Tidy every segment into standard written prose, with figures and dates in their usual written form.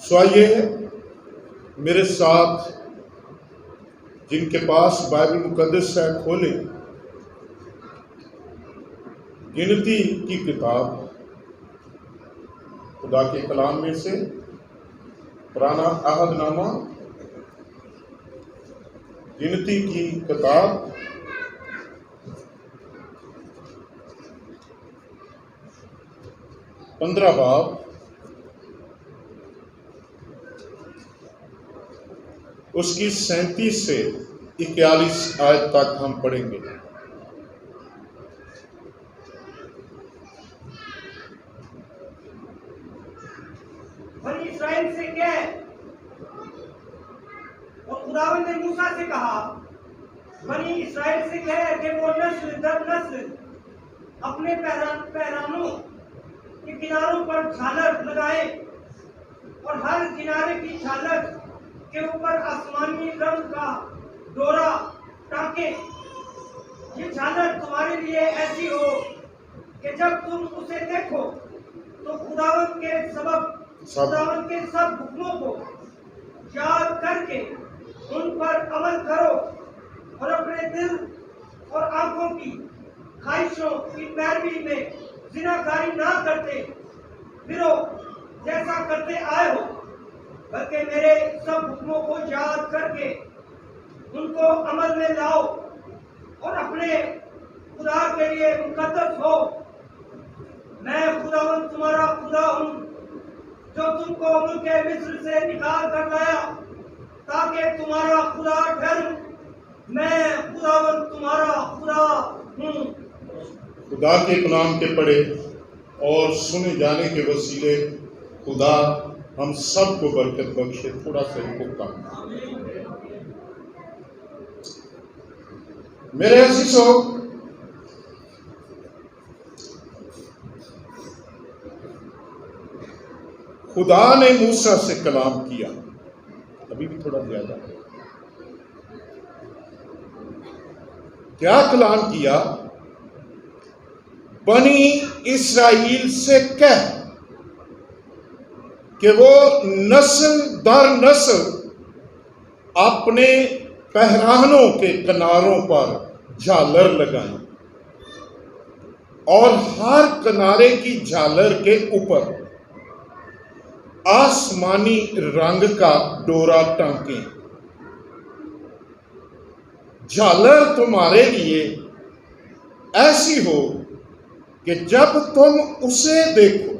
سو آئیے میرے ساتھ جن کے پاس بائبل مقدس ہے کھولیں گنتی کی کتاب خدا کے کلام میں سے پرانا عہد نامہ گنتی کی کتاب 15 باب اس کی 37 سے 41 آیت تک ہم پڑھیں گے۔ بنی اسرائیل سے کہہ، اور خداوند نے موسیٰ سے کہا، بنی اسرائیل سے کہہ کہ وہ نسل در نسل اپنے پیرانوں کے کناروں پر جھالر لگائے اور ہر کنارے کی جھالر کے اوپر آسمانی رنگ کا ڈورا ٹانکے۔ یہ جھالر تمہارے لیے ایسی ہو کہ جب تم اسے دیکھو تو خداوند کے سب حکموں کو یاد کر کے ان پر عمل کرو اور اپنے دل اور آنکھوں کی خواہشوں کی پیروی میں زناکاری نہ کرتے پھرو جیسا کرتے آئے ہو، بلکہ میرے سب حکموں کو یاد کر کے ان کو عمل میں لاؤ اور اپنے خدا کے لیے مقدس ہو۔ میں خداوند تمہارا خدا ہوں جو تم کو ملک مصر سے نکال کر لایا تاکہ تمہارا خدا ٹھہروں۔ میں خداوند تمہارا خدا ہوں۔ خدا کے کلام کے پڑھے اور سنے جانے کے وسیلے خدا ہم سب کو برکت بخشے۔ تھوڑا سا حکم میرے عزیزو، خدا نے موسیٰ سے کلام کیا، ابھی بھی تھوڑا زیادہ کیا کلام کیا؟ بنی اسرائیل سے کہہ کہ وہ نسل در نسل اپنے پیرانوں کے کناروں پر جھالر لگائیں اور ہر کنارے کی جھالر کے اوپر آسمانی رنگ کا ڈورا ٹانکیں۔ جھالر تمہارے لیے ایسی ہو کہ جب تم اسے دیکھو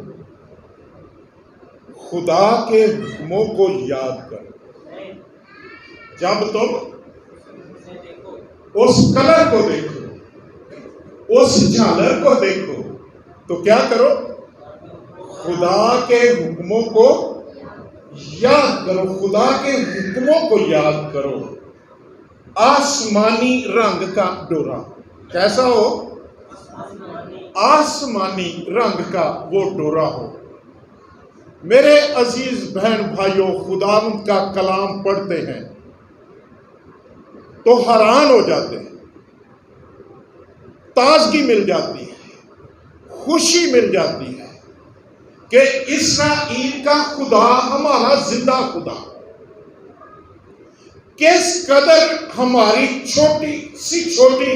خدا کے حکموں کو یاد کرو۔ جب تم اس کلر کو دیکھو، اس جھالر کو دیکھو تو کیا کرو؟ خدا کے حکموں کو یاد کرو۔ خدا کے حکموں کو یاد کرو۔ آسمانی رنگ کا ڈورا کیسا ہو؟ آسمانی رنگ کا وہ ڈورا ہو۔ میرے عزیز بہن بھائیوں، خداوند کا کلام پڑھتے ہیں تو حیران ہو جاتے ہیں، تازگی مل جاتی ہے، خوشی مل جاتی ہے کہ اسرائیل کا خدا ہمارا زندہ خدا کس قدر ہماری چھوٹی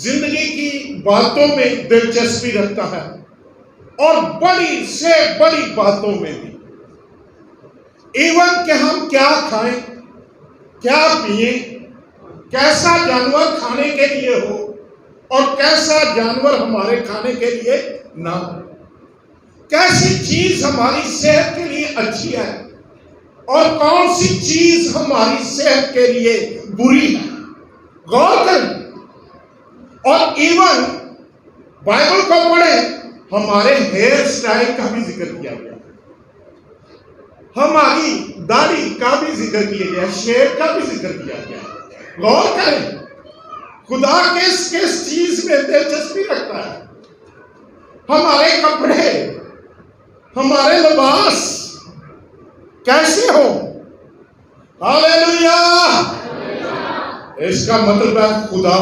زندگی کی باتوں میں دلچسپی رکھتا ہے اور بڑی سے بڑی باتوں میں بھی، ایون کہ ہم کیا کھائیں، کیا پئیں، کیسا جانور کھانے کے لیے ہو اور کیسا جانور ہمارے کھانے کے لیے نہ ہو، کیسی چیز ہماری صحت کے لیے اچھی ہے اور کون سی چیز ہماری صحت کے لیے بری ہے، غور کریں۔ اور ایون بائبل کو پڑھیں، ہمارے ہیئر سٹائل کا بھی ذکر کیا گیا، ہماری داڑھی کا بھی ذکر کیا گیا، شیو کا بھی ذکر کیا گیا۔ غور کریں خدا کس چیز میں دلچسپی رکھتا ہے۔ ہمارے کپڑے، ہمارے لباس کیسے ہو؟ ہاللیلویہ! اس کا مطلب ہے خدا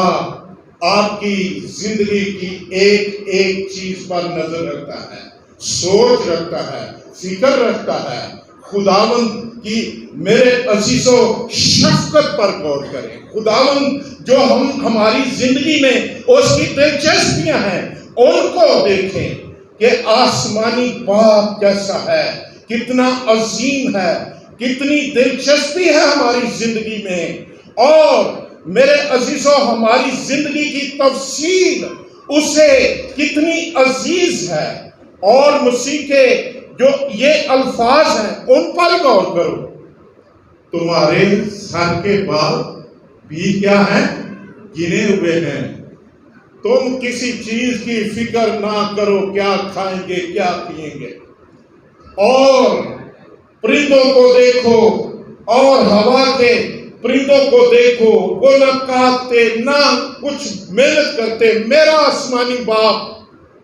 آپ کی زندگی کی ایک چیز پر نظر رکھتا ہے، سوچ رکھتا ہے، فکر رکھتا ہے، خداوند کی میرے عزیزو شفقت پر غور کریں. خداوند جو ہماری زندگی میں اس کی دلچسپیاں ہیں ان کو دیکھیں کہ آسمانی باپ کیسا ہے، کتنا عظیم ہے، کتنی دلچسپی ہے ہماری زندگی میں. اور میرے عزیزو ہماری زندگی کی تفصیل اسے کتنی عزیز ہے. اور مسیح کے جو یہ الفاظ ہیں ان پر غور کرو. تمہارے سر کے بال بھی کیا ہیں؟ گنے ہوئے ہیں. تم کسی چیز کی فکر نہ کرو، کیا کھائیں گے کیا پیئیں گے. اور پرندوں کو دیکھو، اور ہوا کے پرندوں کو دیکھو، وہ نہ کاٹتے نہ کچھ محنت کرتے، میرا آسمانی باپ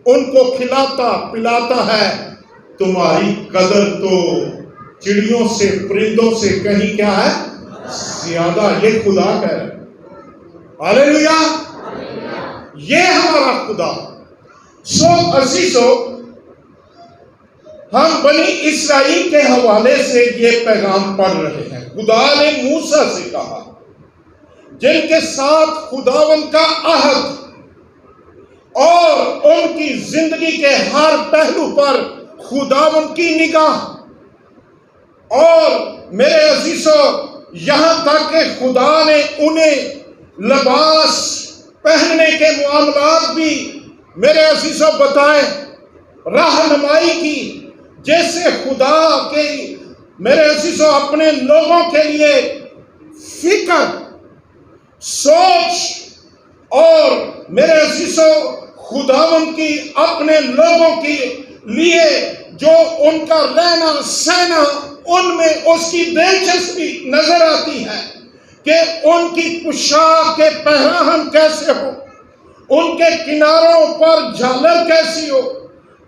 ان کو کھلاتا پلاتا ہے. تمہاری قدر تو چڑیوں سے، پرندوں سے کہیں کیا ہے؟ زیادہ. یہ خدا کہہ رہا ہے. ہاللیلویا. یہ ہمارا خدا. سو عزیزو، ہم بنی اسرائیل کے حوالے سے یہ پیغام پڑھ رہے ہیں. خدا نے موسیٰ سے کہا، جن کے ساتھ خداوند کا عہد اور ان کی زندگی کے ہر پہلو پر خداوند کی نگاہ. اور میرے عزیزو، یہاں تک کہ خدا نے انہیں لباس پہننے کے معاملات بھی میرے عزیزو بتائے، رہنمائی کی. جیسے خدا کے میرے عزیزو اپنے لوگوں کے لیے فکر، سوچ، اور میرے عزیزو خداوند کی اپنے لوگوں کے لیے جو ان کا رہنا سہنا، ان میں اس کی دلچسپی نظر آتی ہے کہ ان کی پوشاک کے پہراہن کیسے ہو، ان کے کناروں پر جھالر کیسی ہو،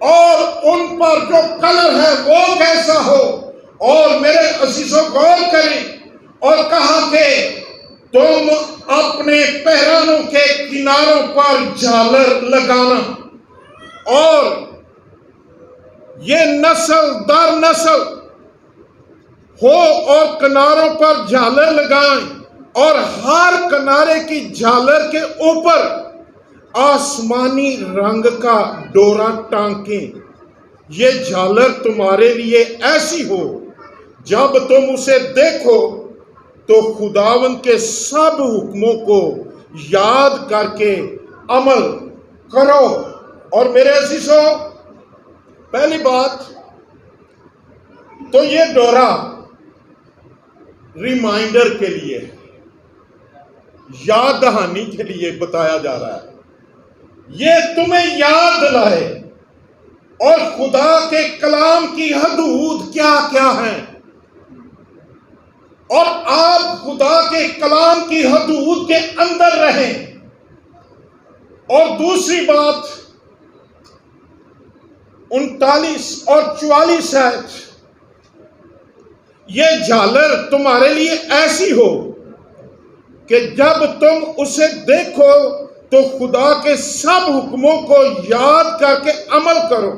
اور ان پر جو کلر ہے وہ کیسا ہو. اور میرے عزیزوں غور کریں، اور کہا کہ تم اپنے پہرانوں کے کناروں پر جھالر لگانا، اور یہ نسل در نسل ہو اور کناروں پر جھالر لگائیں، اور ہر کنارے کی جھالر کے اوپر آسمانی رنگ کا ڈورا ٹانکیں. یہ جھالر تمہارے لیے ایسی ہو، جب تم اسے دیکھو تو خداوند کے سب حکموں کو یاد کر کے عمل کرو. اور میرے عزیزو، پہلی بات تو یہ ڈورا ریمائنڈر کے لیے، یاد دہانی کے لیے بتایا جا رہا ہے. یہ تمہیں یاد دلائے اور خدا کے کلام کی حدود کیا کیا ہیں، اور آپ خدا کے کلام کی حدود کے اندر رہیں. اور دوسری بات 39 اور 44 ہے، یہ جھالر تمہارے لیے ایسی ہو کہ جب تم اسے دیکھو تو خدا کے سب حکموں کو یاد کر کے عمل کرو،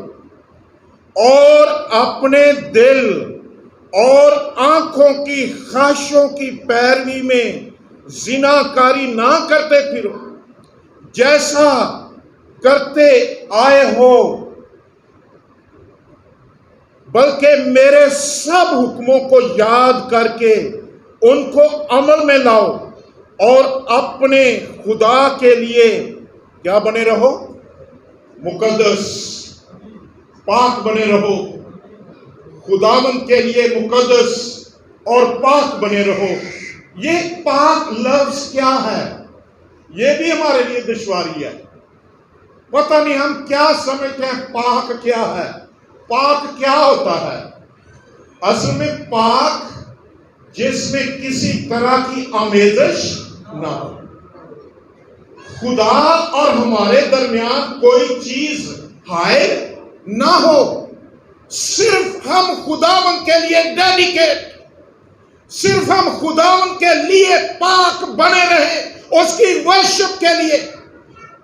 اور اپنے دل اور آنکھوں کی خواہشوں کی پیروی میں زنا کاری نہ کرتے پھرو، جیسا کرتے آئے ہو، بلکہ میرے سب حکموں کو یاد کر کے ان کو عمل میں لاؤ، اور اپنے خدا کے لیے کیا بنے رہو؟ مقدس، پاک بنے رہو. خداوند کے لیے مقدس اور پاک بنے رہو. یہ پاک لفظ کیا ہے؟ یہ بھی ہمارے لیے دشواری ہے. پتہ نہیں ہم کیا سمجھتے ہیں پاک کیا ہے. پاک کیا ہوتا ہے؟ اصل میں پاک جس میں کسی طرح کی آمیزش نہ ہو. خدا اور ہمارے درمیان کوئی چیز حائل نہ ہو، صرف ہم خداوند کے لیے ڈیڈیکیٹ، صرف ہم خداوند کے لیے پاک بنے رہیں، اس کی ورشپ کے لیے،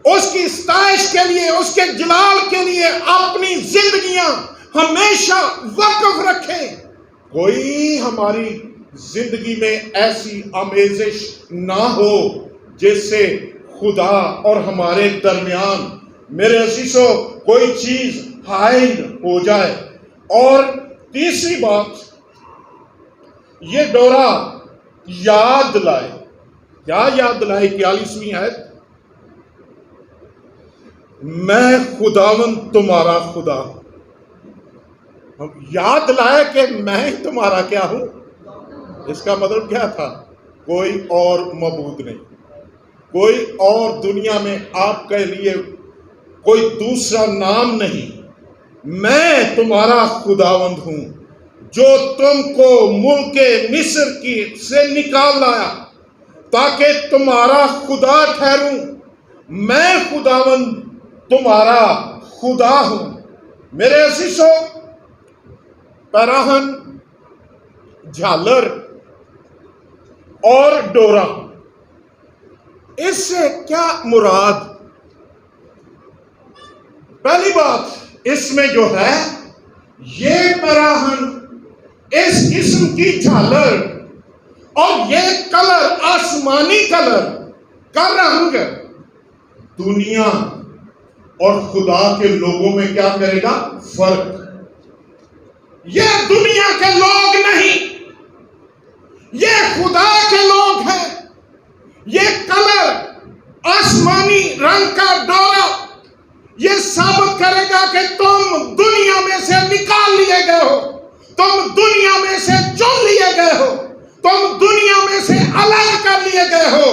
اس کی ستائش کے لیے، اس کے جلال کے لیے اپنی زندگیاں ہمیشہ وقف رکھیں. کوئی ہماری زندگی میں ایسی آمیزش نہ ہو جس سے خدا اور ہمارے درمیان میرے عزیزو کوئی چیز حائل ہو جائے. اور تیسری بات، یہ ڈورا یاد دلائے. کیا یاد دلائے؟ 41ویں آیت، میں خداوند تمہارا خدا ہوں. یاد دلائے کہ میں تمہارا کیا ہوں. اس کا مطلب کیا تھا؟ کوئی اور معبود نہیں، کوئی اور دنیا میں آپ کے لیے کوئی دوسرا نام نہیں. میں تمہارا خداوند ہوں جو تم کو ملک مصر کی سے نکال لایا تاکہ تمہارا خدا ٹھہروں. میں خداوند تمہارا خدا ہوں. میرے عزیزو، پیراہن، جھالر اور ڈورا، اس سے کیا مراد؟ پہلی بات، اس میں جو ہے یہ پیراہن، اس قسم کی جھالر اور یہ کلر، آسمانی کلر کا رنگ دنیا اور خدا کے لوگوں میں کیا کرے گا؟ فرق. یہ دنیا کے لوگ نہیں، یہ خدا کے لوگ ہیں. یہ کلر، آسمانی رنگ کا ڈورا، یہ ثابت کرے گا کہ تم دنیا میں سے نکال لیے گئے ہو، تم دنیا میں سے چن لیے گئے ہو، تم دنیا میں سے الگ کر لیے گئے ہو.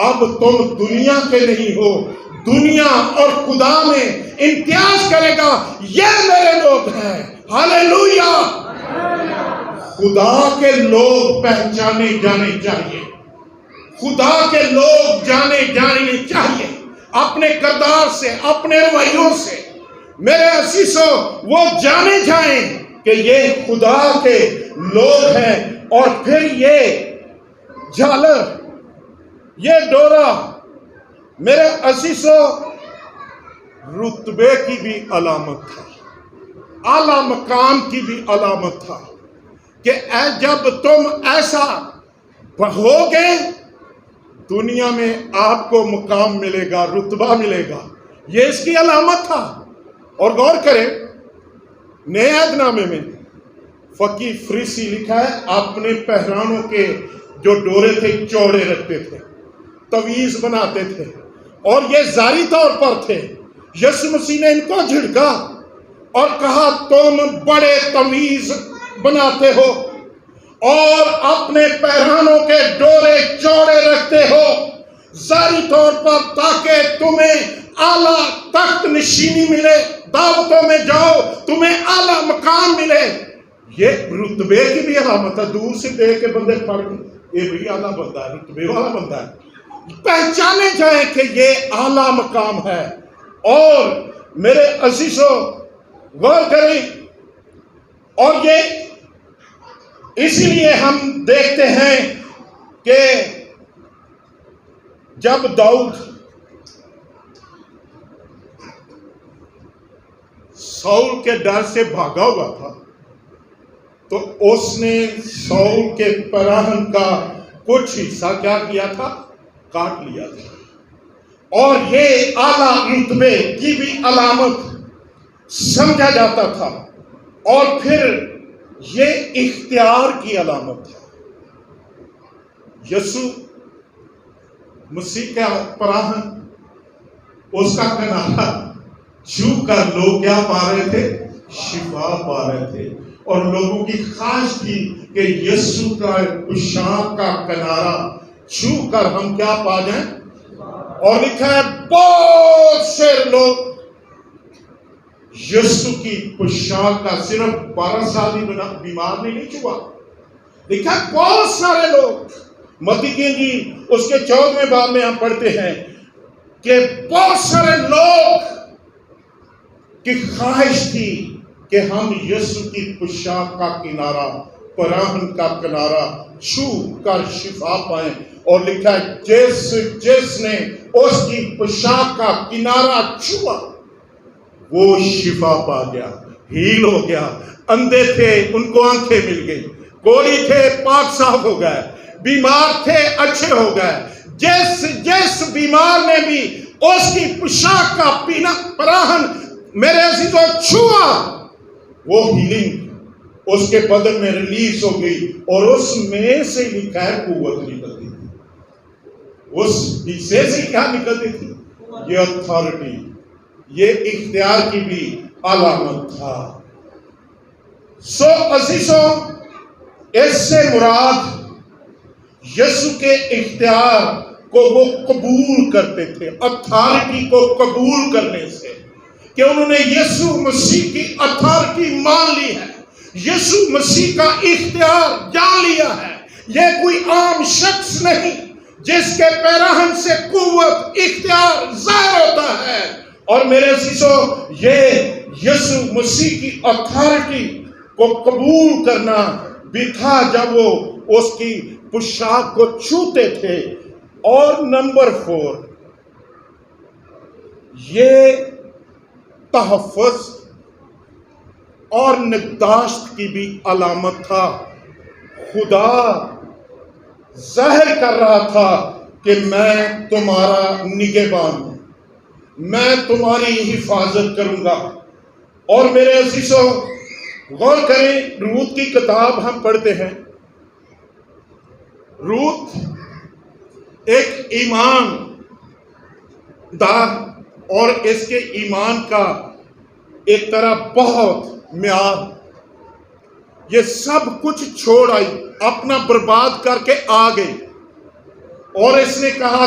اب تم دنیا کے نہیں ہو. دنیا اور خدا میں امتیاز کرے گا، یہ میرے لوگ ہیں. ہاللیلویا. خدا کے لوگ پہچانے جانے چاہیے. خدا کے لوگ جانے جانے چاہیے اپنے کردار سے، اپنے رویوں سے. میرے عزیزو، وہ جانے جائیں کہ یہ خدا کے لوگ ہیں. اور پھر یہ جھالر، یہ ڈورا، میرے عزیزو، رتبے کی بھی علامت تھا، اعلیٰ مقام کی بھی علامت تھا کہ جب تم ایسا ہوگے دنیا میں آپ کو مقام ملے گا، رتبہ ملے گا. یہ اس کی علامت تھا. اور غور کریں، نئے عہد نامے میں فقی فریسی لکھا ہے، اپنے پہرانوں کے جو ڈورے تھے چوڑے رکھتے تھے، طویز بناتے تھے، اور یہ ظاہری طور پر تھے. یسوع مسیح نے ان کو جھڑکا اور کہا تم بڑے طویز بناتے ہو اور اپنے پیرانوں کے ڈورے چوڑے رکھتے ہو ظاہری طور پر تاکہ تمہیں اعلیٰ تخت نشینی ملے، دعوتوں میں جاؤ تمہیں اعلیٰ مقام ملے. یہ رتبے کی بھی علامت ہے. دور سے دیکھ کے بندے پڑھ کے یہ بھی اعلیٰ بندہ ہے، رتبے والا بندہ ہے. پہچانے جائیں کہ یہ اعلیٰ مقام ہے. اور میرے عزیزو غور کریں، اور یہ اسی لیے ہم دیکھتے ہیں کہ جب داؤد ساؤل کے ڈر سے بھاگا ہوا تھا تو اس نے ساؤل کے پیراہن کا کچھ حصہ کیا کیا تھا؟ کاٹ لیا تھا. اور یہ اعلیٰ رتبے کی بھی علامت سمجھا جاتا تھا. اور پھر یہ اختیار کی علامت ہے. یسوع مسیح کا پیراہن، اس کا کنارہ چھو کر لوگ کیا پا رہے تھے؟ شفا پا رہے تھے. اور لوگوں کی خواہش تھی کہ یسوع کا پوشاک کا کنارہ چھو کر ہم کیا پا جائیں. اور لکھا ہے بہت سے لوگ یسوع کی پوشاک کا صرف 12 سال ہی بیمار نہیں چھوا. لکھا ہے بہت سارے لوگ. متی کی انجیل اس کے 14ویں باب میں ہم پڑھتے ہیں کہ بہت سارے لوگ کی خواہش تھی کہ ہم یسوع کی پوشاک کا کنارہ، پیراہن کا کنارہ چھو کر شفا پائیں. اور لکھا ہے جس نے اس کی پوشاک کا کنارہ چھوا وہ شفا پا گیا. ہیل ہو گیا، اندھے تھے ان کو آنکھیں مل گئی، کوڑی تھے پاک صاف ہو گئے، بیمار تھے اچھے ہو گئے۔ جس بیمار نے بھی اس کی پوشاک کا پینا پراہن میرے عزیزوں چھوا، وہ ہیلنگ اس کے بدن میں ریلیز ہو گئی، اور اس میں سے لکھا ہے قوت نکلتی تھی۔ اس حصے سے کیا نکلتی تھی؟ یہ اتھارٹی، یہ اختیار کی بھی علامت تھا۔ سو عزیزوں، اس سے مراد یسوع کے اختیار کو وہ قبول کرتے تھے، اتھارٹی کو قبول کرنے سے، کہ انہوں نے یسوع مسیح کی اتھارٹی مان لی ہے، یسوع مسیح کا اختیار جان لیا ہے۔ یہ کوئی عام شخص نہیں جس کے پیراہن سے قوت اختیار ظاہر ہوتا ہے۔ اور میرے عزیزوں، یہ یسوع مسیح کی اتھارٹی کو قبول کرنا بھی تھا جب وہ اس کی پوشاک کو چھوتے تھے۔ اور نمبر 4، یہ تحفظ اور نگہداشت کی بھی علامت تھا۔ خدا ظاہر کر رہا تھا کہ میں تمہارا نگہبان ہوں، میں تمہاری حفاظت کروں گا۔ اور میرے عزیزوں، غور کریں، روت کی کتاب ہم پڑھتے ہیں۔ روت ایک ایمان دار اور اس کے ایمان کا ایک طرح بہت معیار، یہ سب کچھ چھوڑ آئی، اپنا برباد کر کے آ گئی، اور اس نے کہا،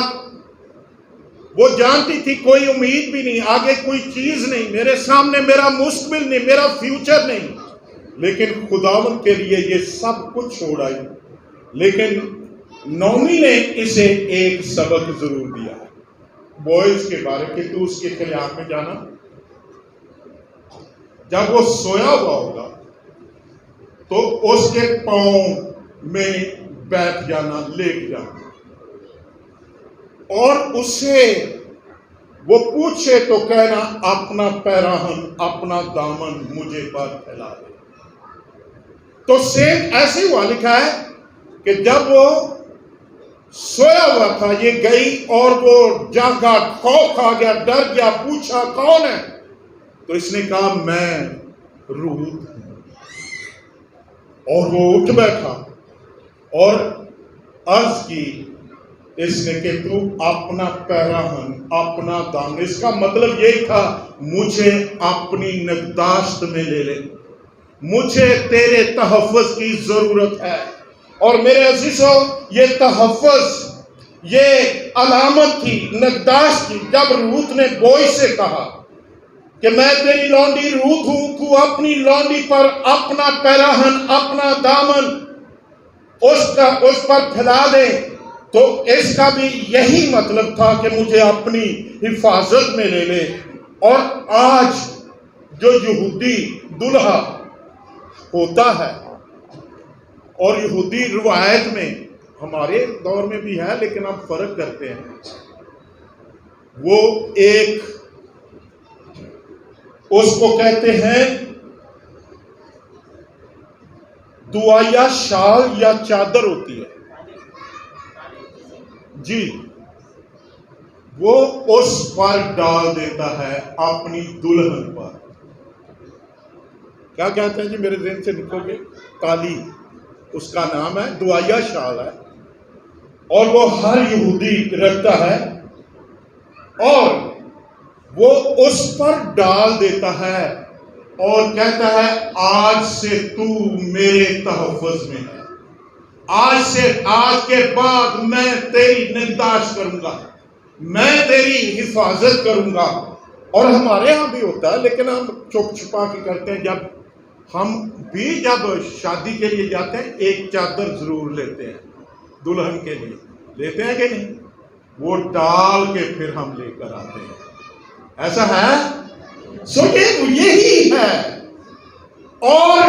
وہ جانتی تھی کوئی امید بھی نہیں، آگے کوئی چیز نہیں، میرے سامنے میرا مستقبل نہیں، میرا فیوچر نہیں، لیکن خداوند کے لیے یہ سب کچھ چھوڑ آئی۔ لیکن نومی نے اسے ایک سبق ضرور دیا ہے، بوئز کے بارے کہ تو اس کے خیال میں جانا، جب وہ سویا ہوا ہوگا تو اس کے پاؤں میں بیٹھ جانا، لیٹ جانا، اور اسے وہ پوچھے تو کہنا، اپنا پیراہن، اپنا دامن مجھے پر پھیلا دے۔ تو سیم ایسے ہوا لکھا ہے کہ جب وہ سویا ہوا تھا، یہ گئی اور وہ جاگا، خوف آ گیا، ڈر گیا، پوچھا کون ہے؟ تو اس نے کہا، میں روت ہوں۔ اور وہ اٹھ بیٹھا اور عرض کی اس نے کہ تو اپنا پیراہن، اپنا دامن، اس کا مطلب یہی تھا، مجھے اپنی نگہداشت میں لے لے، مجھے تیرے تحفظ کی ضرورت ہے۔ اور میرے عزیزوں، یہ تحفظ، یہ علامت تھی نگہداشت کی۔ جب روت نے بوئز سے کہا کہ میں تیری لونڈی روت ہوں، تو اپنی لونڈی پر اپنا پیراہن، اپنا دامن اس پر پھیلا دے، تو اس کا بھی یہی مطلب تھا کہ مجھے اپنی حفاظت میں لے لے۔ اور آج جو یہودی دلہا ہوتا ہے، اور یہودی روایت میں، ہمارے دور میں بھی ہے لیکن ہم فرق کرتے ہیں، وہ ایک اس کو کہتے ہیں دعائیا شال یا چادر ہوتی ہے جی، وہ اس پر ڈال دیتا ہے اپنی دلہن پر۔ کیا کہتے ہیں جی، میرے ذہن سے نکل گئے، کالی، اس کا نام ہے، دعائیا شال ہے، اور وہ ہر یہودی رکھتا ہے، اور وہ اس پر ڈال دیتا ہے اور کہتا ہے، آج سے تو میرے تحفظ میں ہے، آج کے بعد میں تیری نگہداشت کروں گا، میں تیری حفاظت کروں گا۔ اور ہمارے ہاں بھی ہوتا ہے، لیکن ہم چھپ چھپا کے کرتے ہیں۔ ہم بھی جب شادی کے لیے جاتے ہیں، ایک چادر ضرور لیتے ہیں دلہن کے لیے، لیتے ہیں کہ نہیں؟ وہ ڈال کے پھر ہم لے کر آتے ہیں، ایسا ہے؟ یہی ہے۔ اور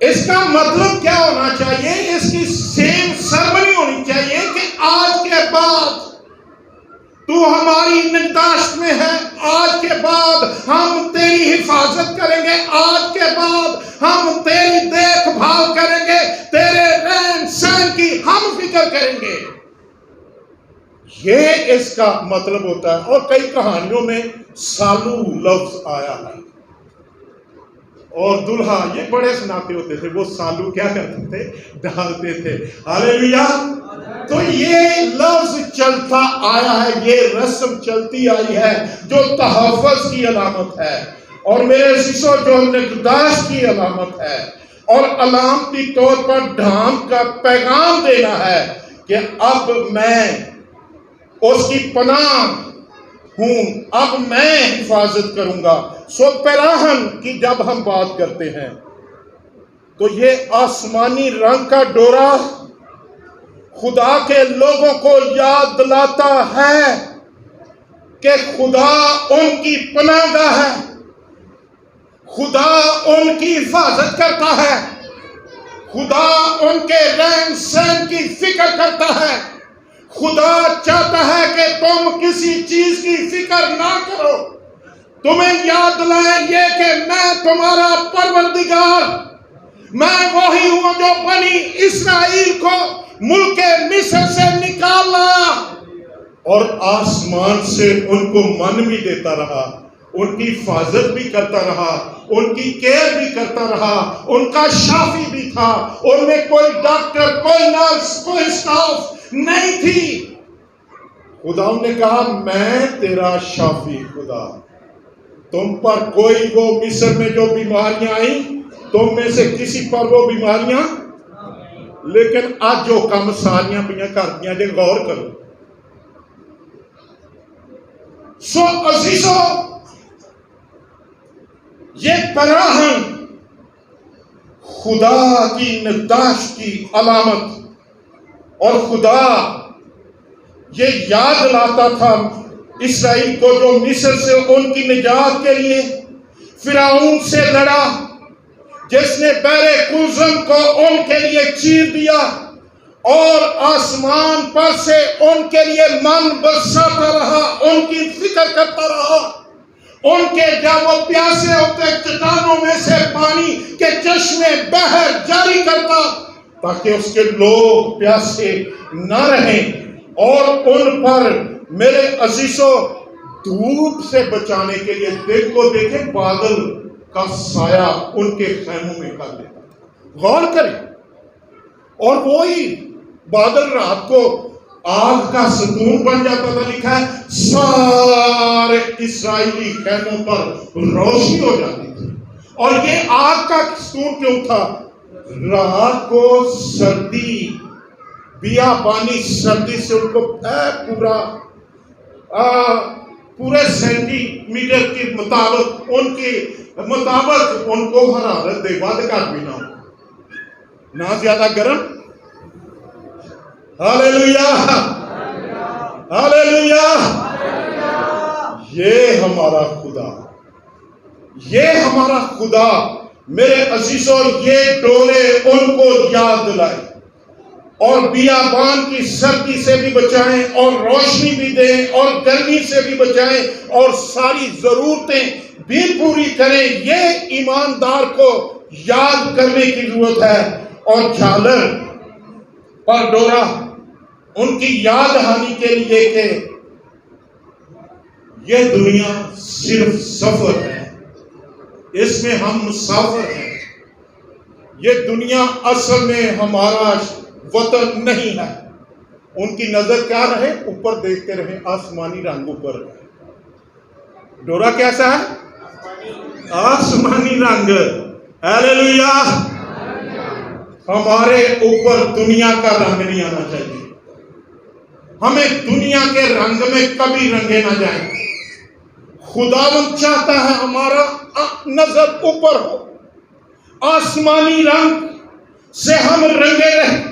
اس کا مطلب کیا ہونا چاہیے؟ اس کی سیم سرمنی ہونی چاہیے کہ آج کے بعد تو ہماری نگہداشت میں ہے، آج کے بعد ہم تیری حفاظت کریں گے، آج کے بعد ہم تیری دیکھ بھال کریں گے، تیرے رہن سہن کی ہم فکر کریں گے۔ یہ اس کا مطلب ہوتا ہے۔ اور کئی کہانیوں میں سالو لفظ آیا ہے، اور دلہا یہ بڑے سناتے ہوتے تھے، وہ سالو کیا کرتے تھے؟ ڈالتے تھے۔ ہاللیلویا۔ تو یہ لفظ چلتا آیا ہے، یہ رسم چلتی آئی ہے جو تحفظ کی علامت ہے، اور میرے عزیزو جو نگہداشت کی علامت ہے، اور علامتی طور پر ڈھانپ کا پیغام دینا ہے کہ اب میں اس کی پناہ ہوں، اب میں حفاظت کروں گا۔ سو پراہن کی جب ہم بات کرتے ہیں تو یہ آسمانی رنگ کا ڈورا خدا کے لوگوں کو یاد دلاتا ہے کہ خدا ان کی پناہ گاہ ہے، خدا ان کی حفاظت کرتا ہے، خدا ان کے رہن سہن کی فکر کرتا ہے۔ خدا چاہتا ہے کہ تم کسی چیز کی فکر نہ کرو، تمہیں یاد دلائیں یہ کہ میں تمہارا پروردگار، میں وہی ہوں جو بنی اسرائیل کو ملک مصر سے نکال لایا، اور آسمان سے ان کو من بھی دیتا رہا، ان کی حفاظت بھی کرتا رہا، ان کی کیئر بھی کرتا رہا، ان کا شافی بھی تھا، ان میں کوئی ڈاکٹر، کوئی نرس، کوئی اسٹاف نہیں تھی۔ خدا نے کہا میں تیرا شافی خدا، تم پر کوئی وہ مصر میں جو بیماریاں آئیں تم میں سے کسی پر وہ بیماریاں، لیکن آج جو کم ساریاں پہ کر دیا جے، غور کرو۔ سو عزیزو یہ پراہن خدا کی نگہداشت کی علامت، اور خدا یہ یاد لاتا تھا اسرائیل کو جو مصر سے ان کی نجات کے لیے فرعون سے لڑا، جس نے بحر کلزم کو ان کے لیے چیر دیا، اور آسمان پر سے ان کے لیے من برساتا رہا، ان کی فکر کرتا رہا، ان کے جب وہ پیاسے ہوتے چٹانوں میں سے پانی کے چشمے بہر جاری کرتا تاکہ اس کے لوگ پیاسے نہ رہیں، اور ان پر میرے عزیزو دھوپ سے بچانے کے لیے دن کو دیکھیں بادل کا سایہ ان کے خیموں میں کر دیتا۔ غور کریں، اور وہی بادل رات کو آگ کا ستون بن جاتا تھا، لکھا ہے سارے اسرائیلی خیموں پر روشنی ہو جاتی تھی۔ اور یہ آگ کا ستون کیوں تھا؟ رات کو سردی، بیابانی سردی سے ان کو پورے سینٹی میٹر کے مطابق ان کو حرارت دے، بعد کا بھی نہ زیادہ گرم۔ ہاللیلویا، ہاللیلویا۔ یہ ہمارا خدا، یہ ہمارا خدا میرے عزیزوں یہ ڈورے ان کو یاد دلائے، اور بیابان کی سردی سے بھی بچائیں، اور روشنی بھی دیں، اور گرمی سے بھی بچائیں، اور ساری ضرورتیں بھی پوری کریں۔ یہ ایماندار کو یاد کرنے کی ضرورت ہے۔ اور جھالر پر ڈورا ان کی یاد دہانی کے لیے کہ یہ دنیا صرف سفر ہے، اس میں ہم مسافر ہیں، یہ دنیا اصل میں ہمارا وطن نہیں ہے۔ ان کی نظر کیا رہے؟ اوپر دیکھتے رہے، آسمانی رنگوں پر۔ ڈورا کیسا ہے؟ آسمانی رنگ۔ ہاللیلویا۔ ہمارے اوپر دنیا کا رنگ نہیں آنا چاہیے، ہمیں دنیا کے رنگ میں کبھی رنگے نہ جائیں۔ خداوند چاہتا ہے ہمارا نظر اوپر ہو، آسمانی رنگ سے ہم رنگے رہیں۔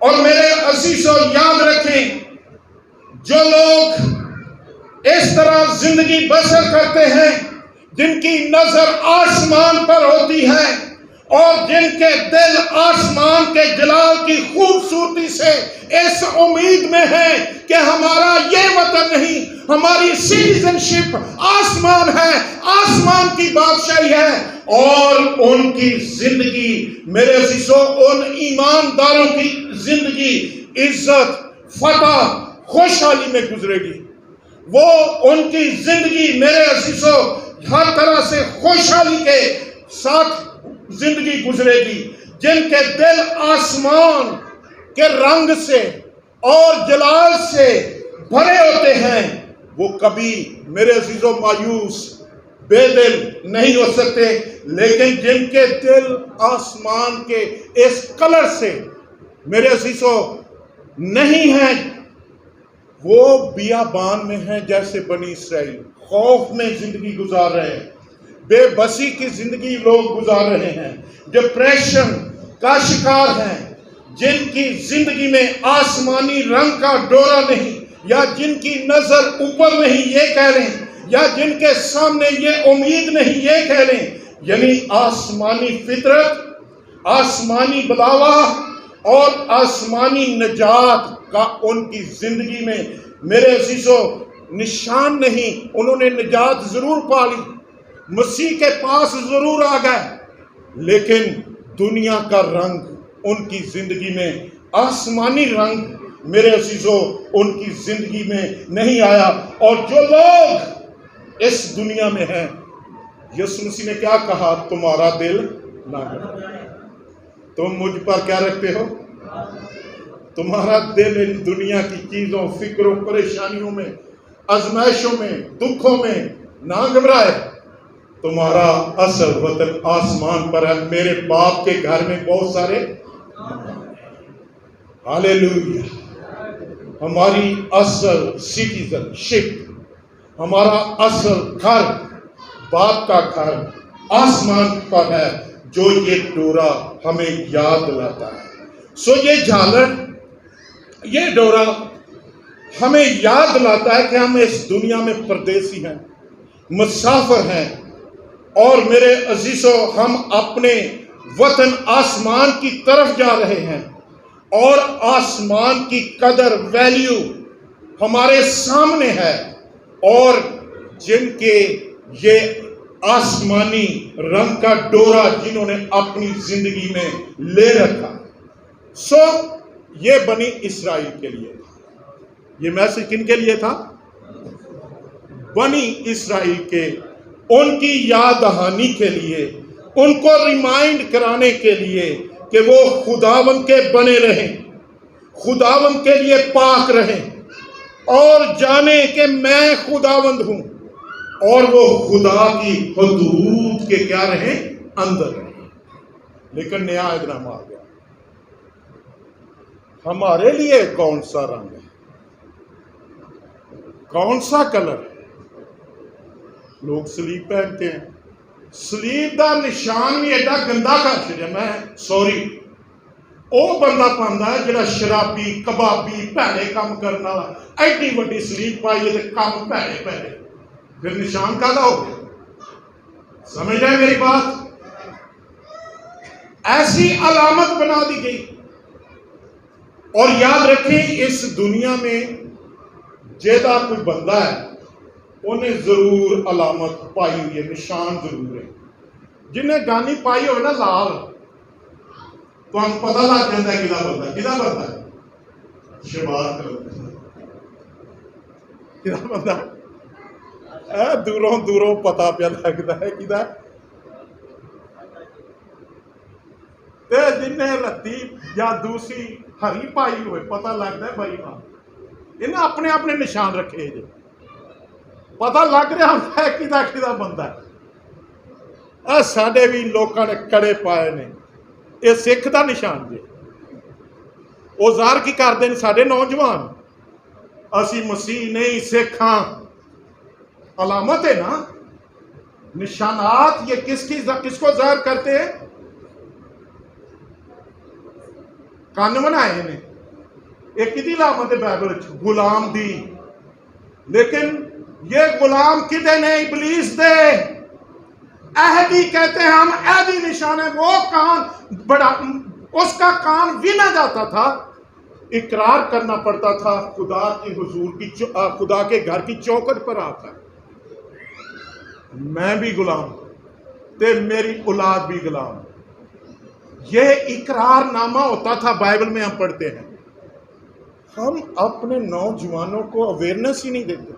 اور میرے عزیزو یاد رکھیں، جو لوگ اس طرح زندگی بسر کرتے ہیں، جن کی نظر آسمان پر ہوتی ہے، اور جن کے دل آسمان کے جلال کی خوبصورتی سے اس امید میں ہے کہ ہمارا یہ وطن نہیں، ہماری سٹیزن شپ آسمان ہے، آسمان کی بادشاہی ہے، اور ان کی زندگی میرے عزیزو، ان ایمانداروں کی زندگی عزت، فتح، خوشحالی میں گزرے گی۔ وہ ان کی زندگی میرے عزیزو ہر طرح سے خوشحالی کے ساتھ زندگی گزرے گی۔ جن کے دل آسمان کے رنگ سے اور جلال سے بھرے ہوتے ہیں، وہ کبھی میرے عزیزو مایوس، بے دل نہیں ہو سکتے۔ لیکن جن کے دل آسمان کے اس کلر سے میرے عزیزو نہیں ہیں، وہ بیابان میں ہیں جیسے بنی اسرائیل، خوف میں زندگی گزار رہے ہیں، بے بسی کی زندگی لوگ گزار رہے ہیں، ڈپریشن کا شکار ہیں، جن کی زندگی میں آسمانی رنگ کا ڈورا نہیں، یا جن کی نظر اوپر نہیں یہ کہہ لیں، یا جن کے سامنے یہ امید نہیں یہ کہہ لیں، یعنی آسمانی فطرت، آسمانی بلاوا اور آسمانی نجات کا ان کی زندگی میں میرے عزیزو نشان نہیں۔ انہوں نے نجات ضرور پا لی، مسیح کے پاس ضرور آ گئے، لیکن دنیا کا رنگ ان کی زندگی میں، آسمانی رنگ میرے عزیزو ان کی زندگی میں نہیں آیا۔ اور جو لوگ اس دنیا میں ہیں، یسوع مسیح نے کیا کہا؟ تمہارا دل نہ ڈرے۔ تم مجھ پر کیا رکھتے ہو؟ تمہارا دل ان دنیا کی چیزوں، فکروں، پریشانیوں میں، آزمائشوں میں، دکھوں میں نہ گھبرائے۔ تمہارا اصل وطن آسمان پر ہے، میرے باپ کے گھر میں بہت سارے۔ ہاللیلویا۔ ہماری اصل سٹیزن شپ، ہمارا اصل گھر، باپ کا گھر آسمان پر ہے، جو یہ ڈورا ہمیں یاد دلاتا ہے۔ سو یہ جھالر، یہ ڈورا ہمیں یاد دلاتا ہے کہ ہم اس دنیا میں پردیسی ہیں، مسافر ہیں، اور میرے عزیزو ہم اپنے وطن آسمان کی طرف جا رہے ہیں، اور آسمان کی قدر، ویلیو ہمارے سامنے ہے، اور جن کے یہ آسمانی رنگ کا ڈورا جنہوں نے اپنی زندگی میں لے رکھا۔ سو یہ بنی اسرائیل کے لیے تھا، یہ میسج کن کے لیے تھا؟ بنی اسرائیل کے، ان کی یاد دہانی کے لیے، ان کو ریمائنڈ کرانے کے لیے کہ وہ خداوند کے بنے رہیں، خداوند کے لیے پاک رہیں، اور جانیں کہ میں خداوند ہوں، اور وہ خدا کی حدود کے کیا رہیں؟ اندر رہیں۔ لیکن نیا اقدام آ گیا، ہمارے لیے کون سا رنگ ہے، کون سا کلر ہے؟ لوگ سلیب پہنتے ہیں، سلیب دا نشان بھی ایڈا گندا کر چڑیا، میں سوری، وہ بندہ پاندہ ہے جڑا شرابی، کبابی، پہلے کام کرنا، ایڈی وڈی سلیب پائی ہے کام پہلے پہلے، پھر نشان کہاں ہو گیا؟ سمجھ رہے میری بات؟ ایسی علامت بنا دی گئی۔ اور یاد رکھیں، اس دنیا میں جیدہ کوئی بندہ ہے، انہیں ضرور علامت پائی ہوئی ہے، نشان ضرور ہے۔ جنہیں گانی پائی ہوئے نا لال، تو ہم پتہ لگ جاتا ہے کدھا بندہ ہے، کدھا بندہ ہے؟ شبار کا کدھا بندہ ہے؟ دوروں دوروں پتہ پہ لگتا ہے کدھا ہے۔ جنہیں رتی یا دوسری ہری پائی ہوئے پتہ لگتا ہے بھائی ماں، انہیں اپنے اپنے نشان رکھے جے، پتہ لگ رہا ہوتا ہے کدھا کدھا بندہ ہے۔ ساڈے بھی لوکاں نے کڑے پائے نے، یہ سکھ دا نشان جے، وہ ظاہر کی کرتے ہیں ساڈے نوجوان، اسی مسیح نہیں سکھ ہاں۔ علامت ہے نا، نشانات یہ کس کو ظاہر کرتے ہیں؟ کان بنائے نے، ایک کدی علامت ہے بائبل غلام دی، لیکن یہ غلام کدے نے؟ ابلیس دے۔ عہدی کہتے ہیں ہم، عہدی نشان ہے، وہ کان بڑا، اس کا کان وینا جاتا تھا، اقرار کرنا پڑتا تھا خدا کی حضور کی خدا کے گھر کی چوکھٹ پر آ کر میں بھی غلام تے میری اولاد بھی غلام. یہ اقرار نامہ ہوتا تھا، بائبل میں ہم پڑھتے ہیں. ہم اپنے نوجوانوں کو اویئرنیس ہی نہیں دیتے.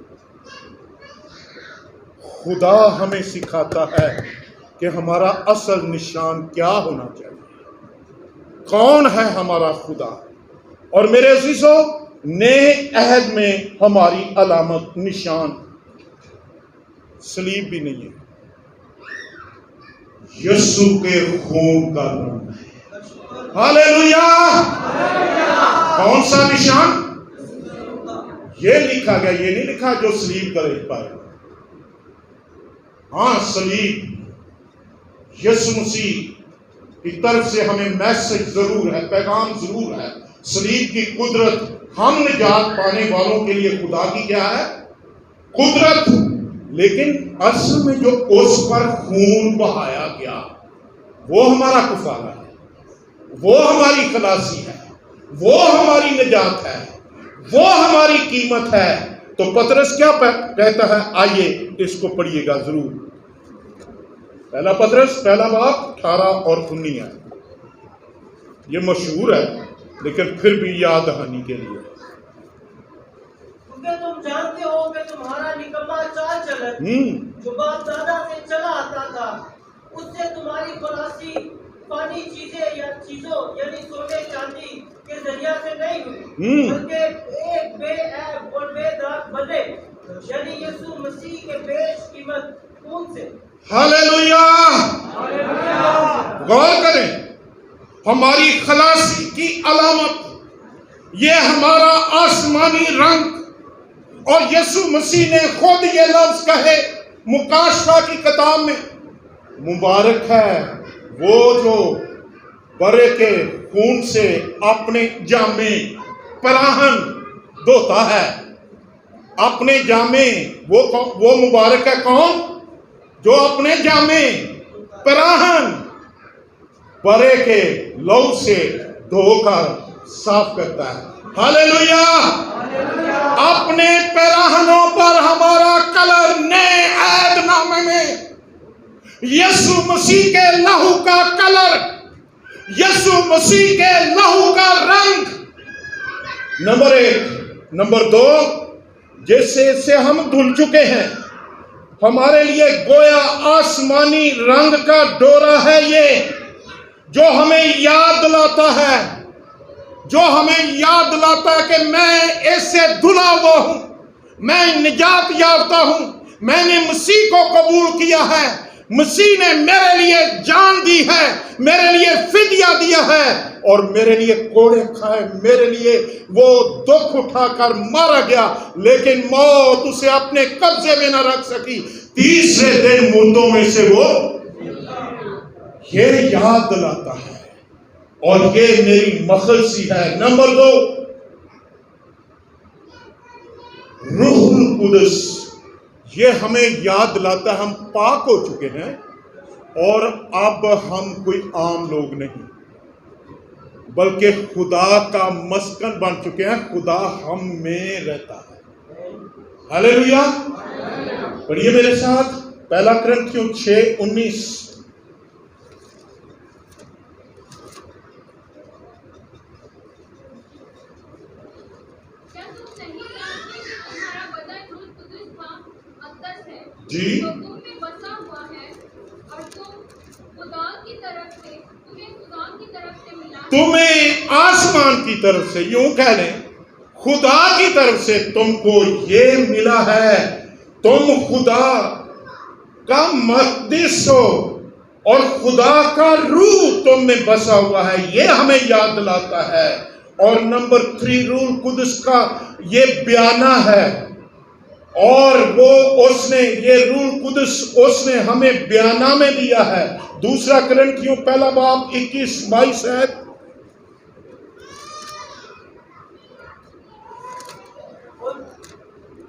خدا ہمیں سکھاتا ہے کہ ہمارا اصل نشان کیا ہونا چاہیے، کون ہے ہمارا خدا. اور میرے عزیزو، نئے عہد میں ہماری علامت نشان صلیب بھی نہیں ہے، یسوع کے خون کا رنگ ہے. ہاللیلویہ. کون سا نشان؟ یہ لکھا گیا، یہ نہیں لکھا جو صلیب کا لکھ پائے. ہاں، صلیب یسوع مسیح کی طرف سے ہمیں میسج ضرور ہے، پیغام ضرور ہے. صلیب کی قدرت ہم نجات پانے والوں کے لیے خدا کی کیا ہے؟ قدرت. لیکن اصل میں جو اس پر خون بہایا گیا وہ ہمارا کفارہ ہے، وہ ہماری خلاصی ہے، وہ ہماری نجات ہے، وہ ہماری قیمت ہے. تو پطرس کیا کہتا ہے؟ آئیے اس کو پڑھیے گا ضرور. پہلا پطرس پہلا باب 18 اور 19 ہے. یہ مشہور ہے لیکن پھر بھی یاد دہانی کے لیے. کیونکہ تم جانتے ہو کہ تمہارا نکما چال چلن جو باپ دادا سے چلا آتا تھا، اس سے تمہاری خلاصی فانی چیزیں یا چیزوں یعنی سونے چاندی کے ذریعہ سے نہیں ہوئی، بلکہ ایک بے عیب اور بے داغ بدلے یعنی یسوع مسیح کے بیش قیمت خون سے. ہاللیلویہ. غور کریں، ہماری خلاصی کی علامت یہ ہمارا آسمانی رنگ. اور یسوع مسیح نے خود یہ لفظ کہے مکاشفہ کی کتاب میں، مبارک ہے وہ جو برے کے خون سے اپنے جامے پراہن دھوتا ہے. اپنے جامے، وہ مبارک ہے کون؟ جو اپنے جامے پراہن برے کے لہو سے دھو کر صاف کرتا ہے. ہاللیلویہ. اپنے پیراہنوں پر ہمارا کلر نئے عہد نامے میں یسوع مسیح کے لہو کا کلر، یسوع مسیح کے لہو کا رنگ. نمبر 1. نمبر 2، جیسے سے ہم دھل چکے ہیں، ہمارے لیے گویا آسمانی رنگ کا ڈورا ہے یہ، جو ہمیں یاد دلاتا ہے، جو ہمیں یاد دلاتا ہے کہ میں اس سے دھلا ہوا ہوں، میں نجات یافتہ ہوں، میں نے مسیح کو قبول کیا ہے، مسیح نے میرے لیے جان دی ہے، میرے لیے فدیہ دیا ہے، اور میرے لیے کوڑے کھائے، میرے لیے وہ دکھ اٹھا کر مارا گیا، لیکن موت اسے اپنے قبضے میں نہ رکھ سکی. تیسرے دن مردوں میں سے وہ یہ یاد دلاتا ہے، اور یہ میری مخلصی ہے. نمبر 2، روح القدس یہ ہمیں یاد دلاتا ہے ہم پاک ہو چکے ہیں، اور اب ہم کوئی عام لوگ نہیں بلکہ خدا کا مسکن بن چکے ہیں. خدا ہم میں رہتا ہے. ہاللیلویہ. پڑھیے میرے ساتھ پہلا کرنتھیوں 6:19. جی، تم میں بسا ہوا ہے اور خدا کی طرف سے ملا. تمہیں آسمان کی طرف سے، یوں کہہ لیں خدا کی طرف سے تم کو یہ ملا ہے. تم خدا کا مقدس ہو اور خدا کا روح تم میں بسا ہوا ہے. یہ ہمیں یاد دلاتا ہے. اور نمبر 3، روح القدس کا یہ بیانہ ہے، اور وہ اس نے، یہ روح القدس اس نے ہمیں بیانہ میں دیا ہے. دوسرا کرنتھیوں پہلا باب 21-22 ہے.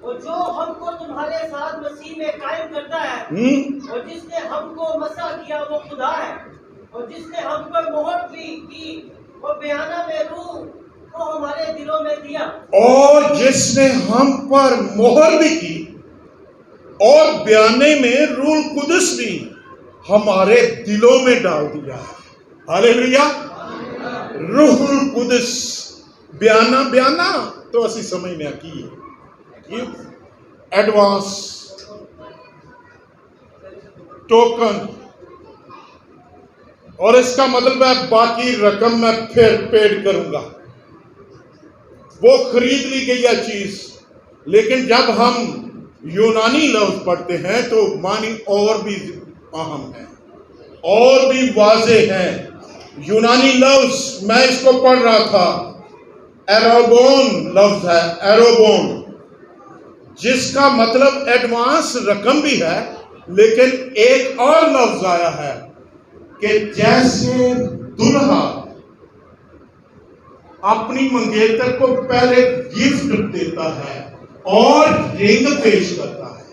اور جو ہم کو تمہارے ساتھ مسیح میں قائم کرتا ہے اور جس نے ہم کو مسح کیا وہ خدا ہے، اور جس نے ہم پر مہر بھی کی وہ بیانہ میں روح کو ہمارے دلوں میں دیا، اور جس نے ہم پر مہر بھی کی اور بیانے میں روح القدس بھی ہمارے دلوں میں ڈال دیا۔ ہاللیلویا۔ روح القدس بیانہ تو اسی سمجھنے کی ایڈوانس ٹوکن، اور اس کا مطلب ہے باقی رقم میں پھر پیڈ کروں گا، وہ خرید لی گئی ہے چیز۔ لیکن جب ہم یونانی لفظ پڑھتے ہیں تو معنی اور بھی اہم ہے اور بھی واضح ہے۔ یونانی لفظ میں اس کو پڑھ رہا تھا، ایروبون لفظ ہے، ایروبون، جس کا مطلب ایڈوانس رقم بھی ہے، لیکن ایک اور لفظ آیا ہے کہ جیسے دلہا اپنی منگیتر کو پہلے گفٹ دیتا ہے اور رنگ پیش کرتا ہے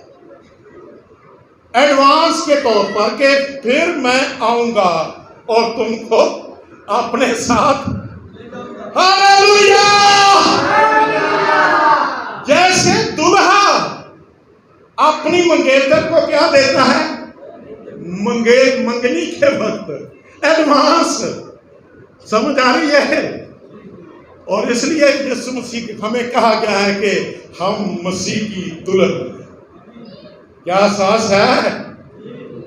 ایڈوانس کے طور پر کہ پھر میں آؤں گا اور تم کو اپنے ساتھ، ہاللیلویا، جیسے دلہا اپنی منگیتر کو کیا دیتا ہے منگنی کے وقت ایڈوانس، سمجھ آ رہی ہے؟ اور اس لیے یسوع مسیح ہمیں کہا گیا ہے کہ ہم مسیح کی دلہن، کیا احساس ہے؟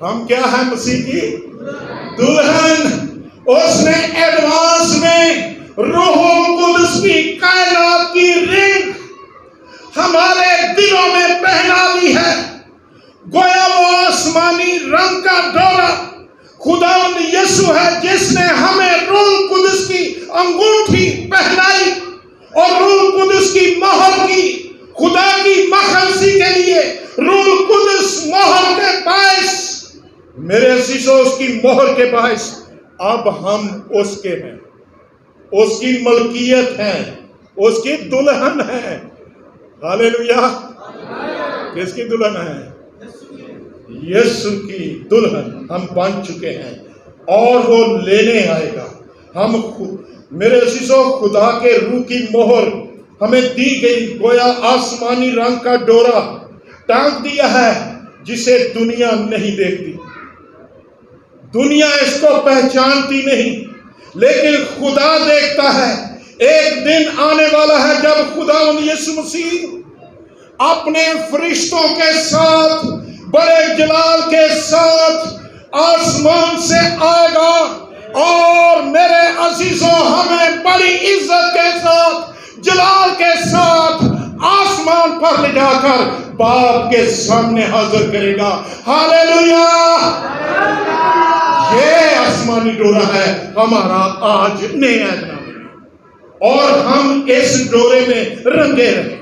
ہم کیا ہیں؟ مسیح کی دلہن۔ اس نے ایڈوانس میں روح القدس کی کائنات کی رنگ ہمارے دلوں میں پہنا دی ہے، گویا وہ آسمانی رنگ کا ڈورا خداوند یسوع ہے جس نے ہمیں روح القدس کی انگوٹھی پہنائی اور روح القدس کی مہر کی۔ خدا کی مخلصی کے لیے روح القدس مہر کے باعث، میرے عزیزو، اس کی مہر کے باعث اب ہم اس کے ہیں، اس کی ملکیت ہیں، اس کی دلہن ہیں۔ ہاللیلویا۔ کس کی دلہن ہے؟ یسوع کی دلہن ہم بن چکے ہیں، اور وہ لینے آئے گا۔ ہم میرے عزیزو، خدا کے روح کی مہر ہمیں دی گئی، گویا آسمانی رنگ کا ڈورا ٹانگ دیا ہے جسے دنیا نہیں دیکھتی، دنیا اس کو پہچانتی نہیں، لیکن خدا دیکھتا ہے۔ ایک دن آنے والا ہے جب خداوند یسوع مسیح اپنے فرشتوں کے ساتھ بڑے جلال کے ساتھ آسمان سے آئے گا، اور میرے عزیزوں ہمیں بڑی عزت کے ساتھ، جلال کے ساتھ آسمان پر لے جا کر باپ کے سامنے حاضر کرے گا۔ ہاللیلویا۔ یہ آسمانی ڈورا ہے ہمارا آج نئے عہد نامے میں، اور ہم اس ڈورے میں رنگے رہے۔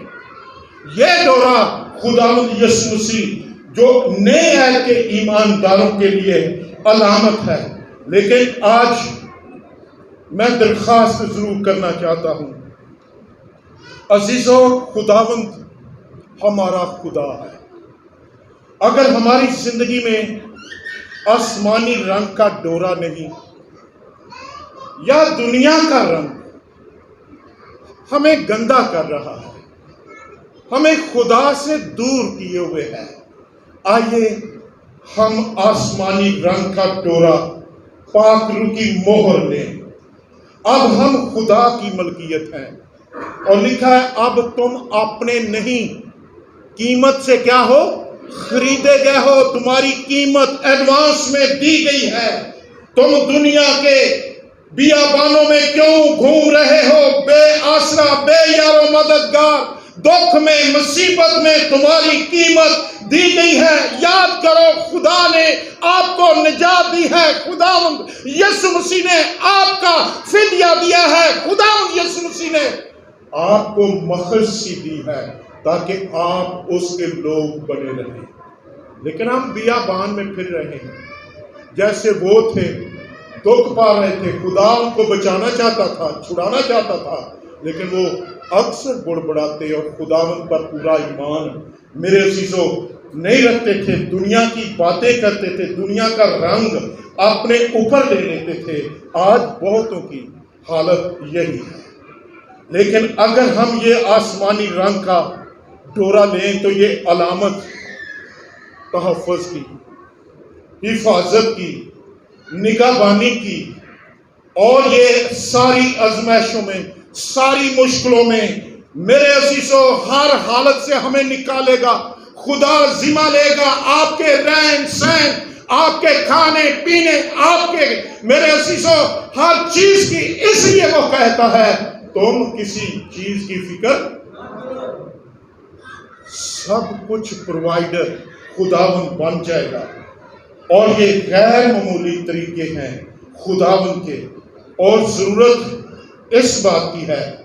یہ ڈورا خداوند یسوع مسیح جو نئے عہد کے ایمانداروں کے لیے علامت ہے۔ لیکن آج میں درخواست ضرور کرنا چاہتا ہوں، عزیزو، خداوند ہمارا خدا ہے۔ اگر ہماری زندگی میں آسمانی رنگ کا ڈورا نہیں، یا دنیا کا رنگ ہمیں گندا کر رہا ہے، ہمیں خدا سے دور کیے ہوئے ہے، آئیے ہم آسمانی رنگ کا ڈورا، پاک روح کی مہر لیں۔ اب ہم خدا کی ملکیت ہیں، اور لکھا ہے اب تم اپنے نہیں، قیمت سے کیا ہو؟ خریدے گئے ہو، تمہاری قیمت ایڈوانس میں دی گئی ہے۔ تم دنیا کے بیابانوں میں کیوں گھوم رہے ہو؟ بے آسرا، بے یار و مددگار، دکھ میں، مصیبت میں تمہاری قیمت دی گئی ہے۔ یاد کرو، خدا نے آپ کو نجات دی ہے، خداوند یسوع مسیح نے آپ کا فدیہ دیا ہے، خداوند یسوع مسیح نے آپ کو مخلصی دی ہے تاکہ آپ اس کے لوگ بنے رہیں۔ لیکن ہم بیابان میں پھر رہے ہیں جیسے وہ تھے، دکھ پا رہے تھے، خدا ان کو بچانا چاہتا تھا، چھڑانا چاہتا تھا، لیکن وہ اکثر بڑبڑاتے اور خداوند پر پورا ایمان۔ میرے عزیزو، نہیں رکھتے تھے، دنیا کی باتیں کرتے تھے، دنیا کا رنگ اپنے اوپر لے لیتے تھے۔ آج بہتوں کی حالت یہی ہے۔ لیکن اگر ہم یہ آسمانی رنگ کا ڈورا لیں تو یہ علامت تحفظ کی، حفاظت کی، نگہبانی کی، اور یہ ساری آزمائشوں میں، ساری مشکلوں میں میرے عزیزو ہر حالت سے ہمیں نکالے گا۔ خدا ذمہ لے گا آپ کے رہن سہن، آپ کے کھانے پینے، آپ کے میرے عزیزو ہر چیز کی۔ اس لیے وہ کہتا ہے تم کسی چیز کی فکر، سب کچھ پرووائڈر خداوند بن جائے گا۔ اور یہ غیر معمولی طریقے ہیں خداوند کے، اور ضرورت اس بات کی ہے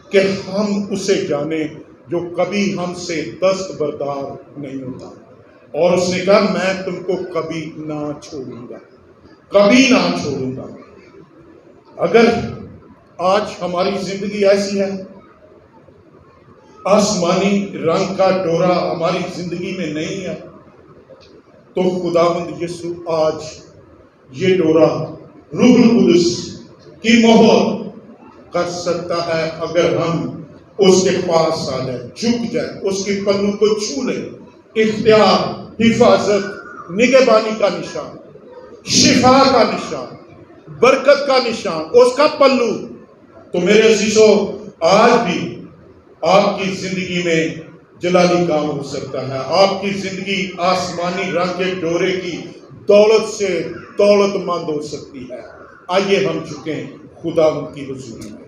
کہ ہم اسے جانیں جو کبھی ہم سے دستبردار نہیں ہوتا۔ اور اس نے کہا میں تم کو کبھی نہ چھوڑوں گا، کبھی نہ چھوڑوں گا۔ اگر آج ہماری زندگی ایسی ہے، آسمانی رنگ کا ڈورا ہماری زندگی میں نہیں ہے، تو خداوند یسوع آج یہ ڈورا روح القدس کی مہر کر سکتا ہے اگر ہم اس کے پاس آ جائیں، جھک جائیں، اس کے پلو کو چھو لیں۔ اختیار، حفاظت، نگہبانی کا نشان، شفا کا نشان، برکت کا نشان، اس کا پلو۔ تو میرے عزیزو آج بھی آپ کی زندگی میں جلالی کام ہو سکتا ہے، آپ کی زندگی آسمانی رنگ کے ڈورے کی دولت سے دولت مند ہو سکتی ہے۔ آئیے ہم جھکیں خداوند کی حضوری میں۔